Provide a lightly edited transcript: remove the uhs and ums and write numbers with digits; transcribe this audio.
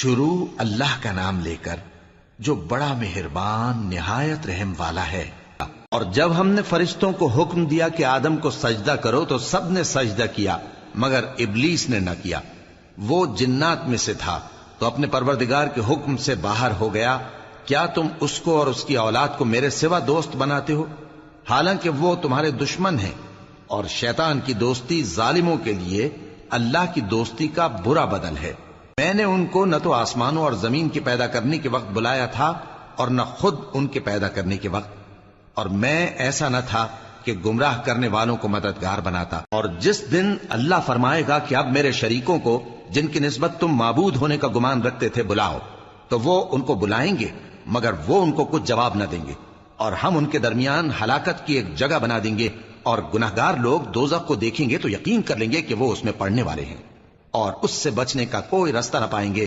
शुरू अल्लाह का नाम लेकर जो बड़ा मेहरबान निहायत रहम वाला है। और जब हमने फरिश्तों को हुक्म दिया कि आदम को सजदा करो तो सब ने सजदा किया मगर इब्लीस ने न किया। वो जिन्नात में से था तो अपने परवरदिगार के हुक्म से बाहर हो गया। क्या तुम उसको और उसकी औलाद को मेरे सिवा दोस्त बनाते हो, हालांकि वो तुम्हारे दुश्मन हैं। और शैतान की दोस्ती जालिमों के लिए अल्लाह की दोस्ती का बुरा बदल है। मैंने उनको न तो आसमानों और जमीन के पैदा करने के वक्त बुलाया था और न खुद उनके पैदा करने के वक्त, और मैं ऐसा न था कि गुमराह करने वालों को मददगार बनाता। और जिस दिन अल्लाह फरमाएगा कि अब मेरे शरीकों को जिनकी निस्बत तुम माबूद होने का गुमान रखते थे बुलाओ, तो वो उनको बुलाएंगे मगर वो उनको कुछ जवाब न देंगे। और हम उनके दरमियान हलाकत की एक जगह बना देंगे और गुनहगार लोग दोज़ख को देखेंगे तो यकीन कर लेंगे कि वो उसमें पड़ने वाले हैं और उससे बचने का कोई रास्ता न पाएंगे।